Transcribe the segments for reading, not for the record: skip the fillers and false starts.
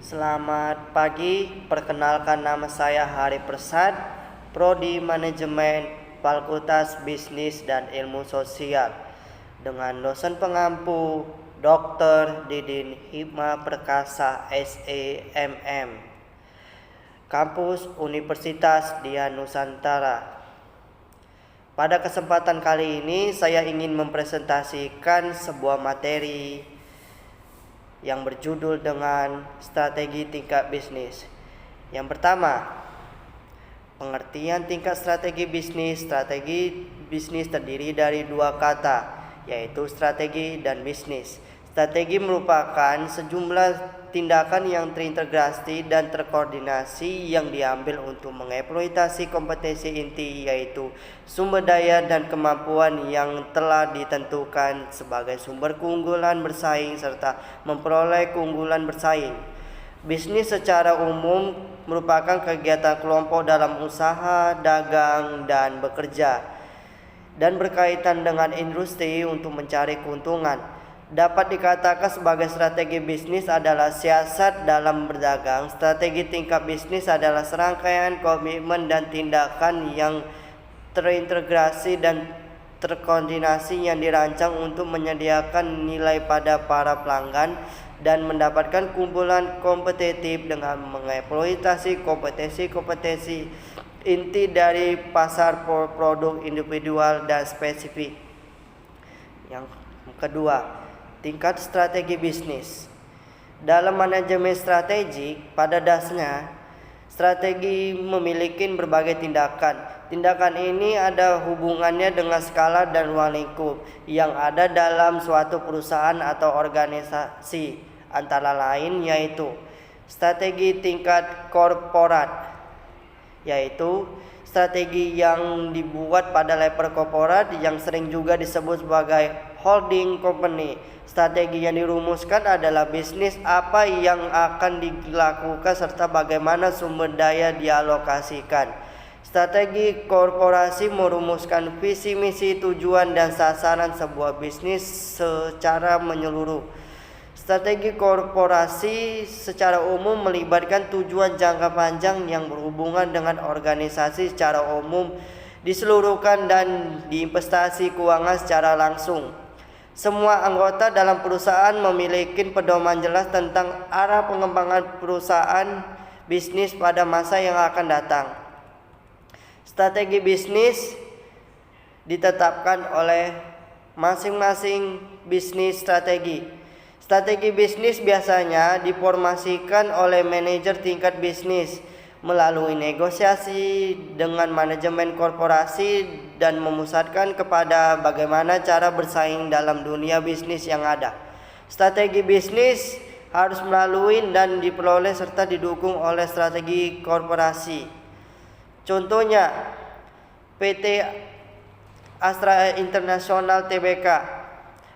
Selamat pagi, perkenalkan nama saya Hari Persad, Prodi Manajemen Fakultas Bisnis dan Ilmu Sosial, dengan dosen pengampu Dr. Didin Hikmah Perkasa SEMM, Kampus Universitas Dian Nusantara. Pada kesempatan kali ini saya ingin mempresentasikan sebuah materi yang berjudul dengan strategi tingkat bisnis. Yang pertama, pengertian tingkat strategi bisnis. Strategi bisnis terdiri dari dua kata, yaitu strategi dan bisnis. Strategi merupakan sejumlah tindakan yang terintegrasi dan terkoordinasi yang diambil untuk mengeksploitasi kompetensi inti, yaitu sumber daya dan kemampuan yang telah ditentukan sebagai sumber keunggulan bersaing serta memperoleh keunggulan bersaing. Bisnis secara umum merupakan kegiatan kelompok dalam usaha, dagang, dan bekerja, dan berkaitan dengan industri untuk mencari keuntungan. Dapat dikatakan sebagai strategi bisnis adalah siasat dalam berdagang. Strategi tingkat bisnis adalah serangkaian komitmen dan tindakan yang terintegrasi dan terkoordinasi yang dirancang untuk menyediakan nilai pada para pelanggan dan mendapatkan keunggulan kompetitif dengan mengeksploitasi kompetensi-kompetensi inti dari pasar produk individual dan spesifik. Yang kedua, tingkat strategi bisnis. Dalam manajemen strategik, pada dasarnya strategi memiliki berbagai tindakan. Tindakan ini ada hubungannya dengan skala dan ruang lingkup yang ada dalam suatu perusahaan atau organisasi, antara lain yaitu strategi tingkat korporat, yaitu strategi yang dibuat pada level korporat yang sering juga disebut sebagai holding company. Strategi yang dirumuskan adalah bisnis apa yang akan dilakukan serta bagaimana sumber daya dialokasikan. Strategi korporasi merumuskan visi, misi, tujuan, dan sasaran sebuah bisnis secara menyeluruh. Strategi korporasi secara umum melibatkan tujuan jangka panjang yang berhubungan dengan organisasi secara umum, diseluruhkan dan diinvestasi keuangan secara langsung. Semua anggota dalam perusahaan memiliki pedoman jelas tentang arah pengembangan perusahaan bisnis pada masa yang akan datang. Strategi bisnis ditetapkan oleh masing-masing bisnis strategi. Strategi bisnis biasanya diformasikan oleh manajer tingkat bisnis melalui negosiasi dengan manajemen korporasi dan memusatkan kepada bagaimana cara bersaing dalam dunia bisnis yang ada. Strategi bisnis harus melalui dan diperoleh serta didukung oleh strategi korporasi. Contohnya PT Astra International Tbk,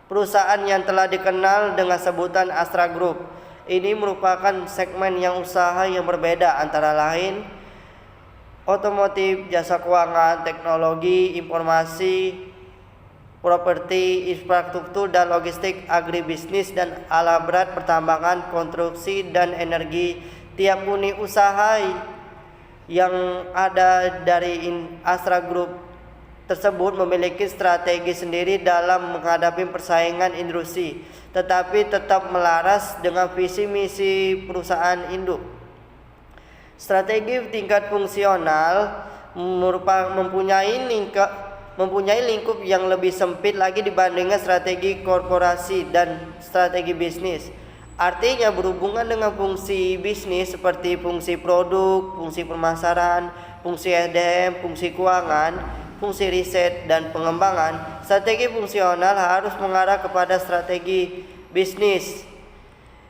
perusahaan yang telah dikenal dengan sebutan Astra Group. Ini merupakan segmen yang usaha yang berbeda, antara lain otomotif, jasa keuangan, teknologi, informasi, properti, infrastruktur dan logistik, agribisnis dan alat berat, pertambangan, konstruksi dan energi. Tiap unit usaha yang ada dari Astra Group tersebut memiliki strategi sendiri dalam menghadapi persaingan industri, tetapi tetap melaras dengan visi misi perusahaan induk. Strategi tingkat fungsional mempunyai lingkup yang lebih sempit lagi dibandingkan strategi korporasi dan strategi bisnis. Artinya berhubungan dengan fungsi bisnis seperti fungsi produk, fungsi pemasaran, fungsi SDM, fungsi keuangan, fungsi riset dan pengembangan. Strategi fungsional harus mengarah kepada strategi bisnis.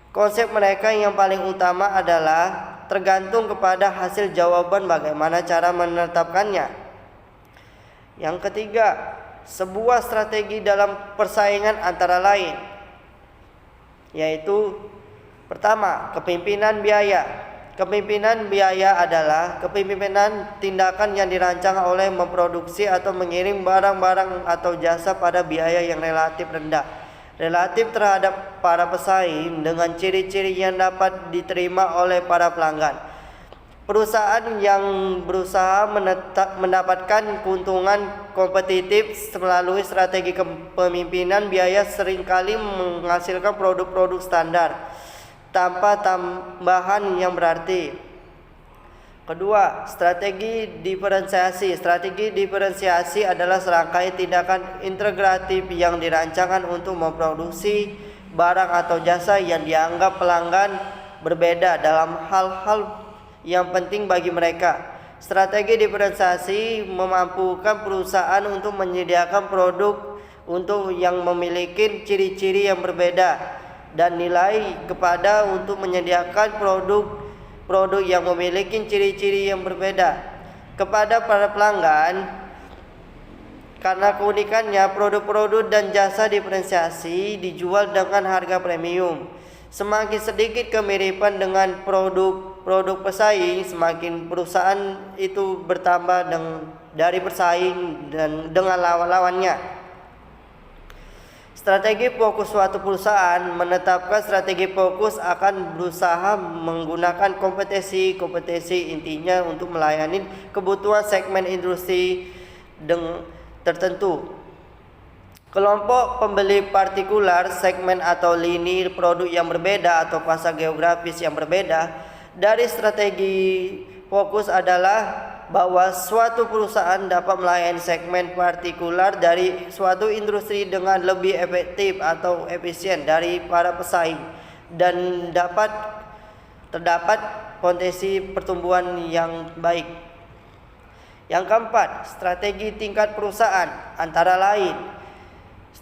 Konsep mereka yang paling utama adalah tergantung kepada hasil jawaban bagaimana cara menetapkannya. Yang ketiga, sebuah strategi dalam persaingan antara lain, yaitu pertama, kepemimpinan biaya. Kepemimpinan biaya adalah kepemimpinan tindakan yang dirancang oleh memproduksi atau mengirim barang-barang atau jasa pada biaya yang relatif rendah. relatif terhadap para pesaing dengan ciri-ciri yang dapat diterima oleh para pelanggan. Perusahaan yang berusaha mendapatkan keuntungan kompetitif melalui strategi kepemimpinan biaya seringkali menghasilkan produk-produk standar tanpa tambahan yang berarti. Kedua, strategi diferensiasi. Strategi diferensiasi adalah serangkaian tindakan integratif yang dirancangkan untuk memproduksi barang atau jasa yang dianggap pelanggan berbeda dalam hal-hal yang penting bagi mereka. Strategi diferensiasi memampukan perusahaan untuk menyediakan produk untuk yang memiliki ciri-ciri yang berbeda dan nilai kepada untuk menyediakan produk yang memiliki ciri-ciri yang berbeda kepada para pelanggan. Karena keunikannya, produk-produk dan jasa diferensiasi dijual dengan harga premium. Semakin sedikit kemiripan dengan produk pesaing, semakin perusahaan itu bertambah dari bersaing dan dengan lawan-lawannya. Strategi fokus suatu perusahaan menetapkan strategi fokus akan berusaha menggunakan kompetensi intinya untuk melayani kebutuhan segmen industri tertentu. Kelompok pembeli partikular, segmen atau lini produk yang berbeda atau pasar geografis yang berbeda dari strategi fokus adalah bahwa suatu perusahaan dapat melayani segmen partikular dari suatu industri dengan lebih efektif atau efisien dari para pesaing dan terdapat potensi pertumbuhan yang baik. Yang keempat, strategi tingkat perusahaan antara lain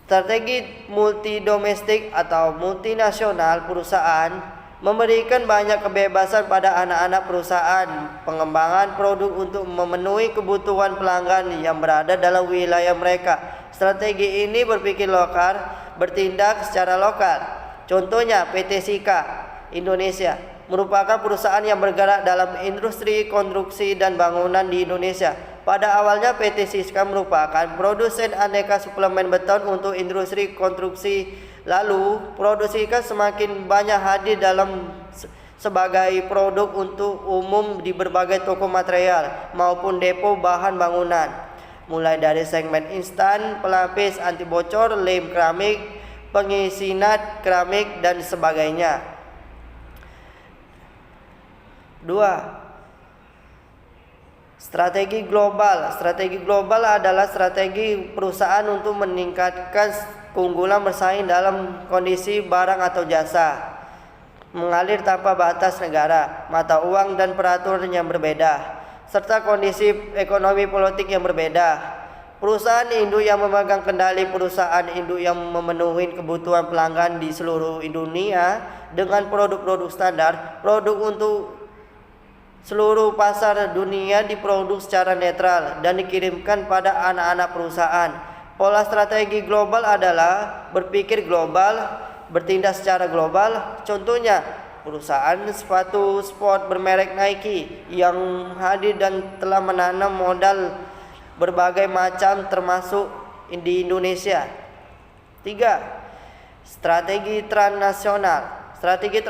strategi multidomestik atau multinasional perusahaan memberikan banyak kebebasan pada anak-anak perusahaan pengembangan produk untuk memenuhi kebutuhan pelanggan yang berada dalam wilayah mereka. Strategi ini berpikir lokal, bertindak secara lokal. Contohnya PT Sika Indonesia merupakan perusahaan yang bergerak dalam industri konstruksi dan bangunan di Indonesia. Pada awalnya PT Siska merupakan produsen aneka suplemen beton untuk industri konstruksi. Lalu produksi Siska semakin banyak hadir dalam sebagai produk untuk umum di berbagai toko material maupun depo bahan bangunan. Mulai dari segmen instan, pelapis anti bocor, lem keramik, pengisi nat keramik dan sebagainya. 2. Strategi global. Strategi global adalah strategi perusahaan untuk meningkatkan keunggulan bersaing dalam kondisi barang atau jasa, mengalir tanpa batas negara, mata uang dan peraturan yang berbeda, serta kondisi ekonomi politik yang berbeda. Perusahaan induk yang memegang kendali perusahaan induk yang memenuhi kebutuhan pelanggan di seluruh dunia dengan produk-produk standar, produk untuk seluruh pasar dunia diproduksi secara netral dan dikirimkan pada anak-anak perusahaan. Pola strategi global adalah berpikir global, bertindak secara global. Contohnya, perusahaan sepatu sport bermerek Nike yang hadir dan telah menanam modal berbagai macam termasuk di Indonesia. 3. Strategi transnasional. Strategi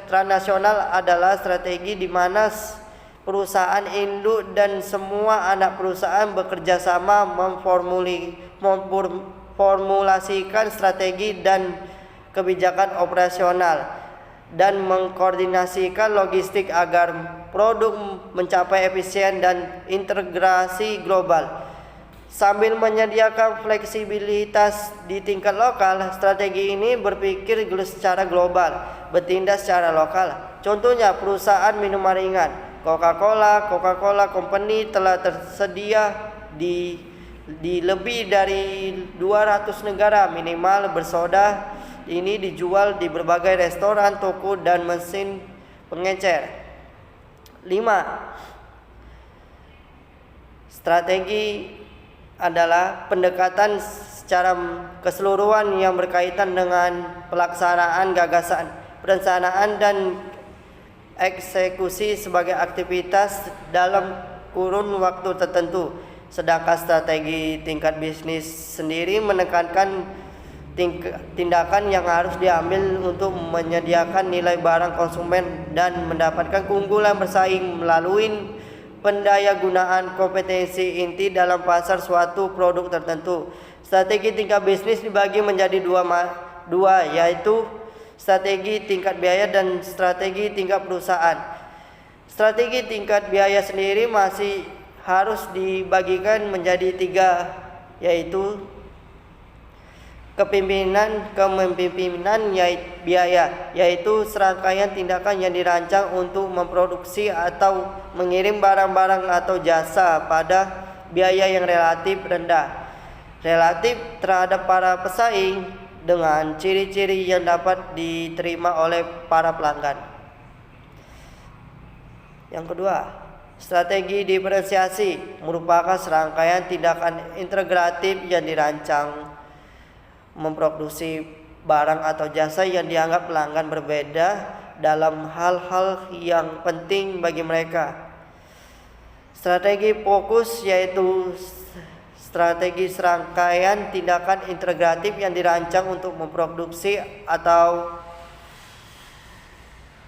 transnasional adalah strategi di mana perusahaan induk dan semua anak perusahaan bekerja sama memformulasikan strategi dan kebijakan operasional dan mengkoordinasikan logistik agar produk mencapai efisien dan integrasi global. Sambil menyediakan fleksibilitas di tingkat lokal, strategi ini berpikir secara global, bertindak secara lokal. Contohnya perusahaan minuman ringan, Coca-Cola Company telah tersedia di lebih dari 200 negara minimal bersoda. Ini dijual di berbagai restoran, toko, dan mesin pengecer. 5. Strategi adalah pendekatan secara keseluruhan yang berkaitan dengan pelaksanaan gagasan, perencanaan dan eksekusi sebagai aktivitas dalam kurun waktu tertentu. Sedangkan strategi tingkat bisnis sendiri menekankan tindakan yang harus diambil untuk menyediakan nilai barang konsumen dan mendapatkan keunggulan bersaing melalui pendayagunaan kompetensi inti dalam pasar suatu produk tertentu. Strategi tingkat bisnis dibagi menjadi dua, yaitu strategi tingkat biaya dan strategi tingkat perusahaan. Strategi tingkat biaya sendiri masih harus dibagikan menjadi 3, yaitu kepemimpinan biaya, yaitu serangkaian tindakan yang dirancang untuk memproduksi atau mengirim barang-barang atau jasa pada biaya yang relatif rendah terhadap para pesaing dengan ciri-ciri yang dapat diterima oleh para pelanggan. Yang kedua, strategi diferensiasi merupakan serangkaian tindakan integratif yang dirancang memproduksi barang atau jasa yang dianggap pelanggan berbeda dalam hal-hal yang penting bagi mereka. Strategi fokus yaitu strategi serangkaian tindakan integratif yang dirancang untuk memproduksi atau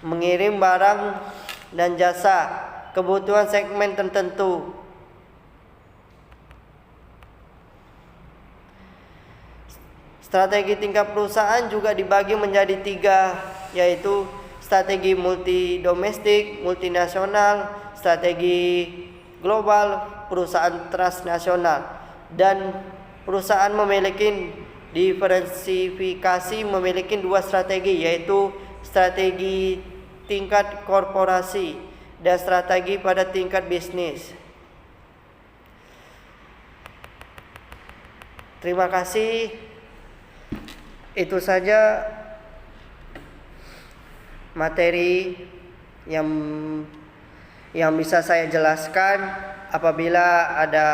mengirim barang dan jasa kebutuhan segmen tertentu. Strategi tingkat perusahaan juga dibagi menjadi 3, yaitu strategi multi-domestik, multinasional, strategi global, perusahaan transnasional, dan perusahaan memiliki diversifikasi memiliki 2 strategi, yaitu strategi tingkat korporasi dan strategi pada tingkat bisnis. Terima kasih. Itu saja materi yang bisa saya jelaskan. Apabila ada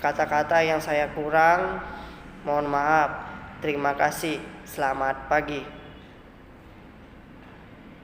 kata-kata yang saya kurang, mohon maaf. Terima kasih. Selamat pagi.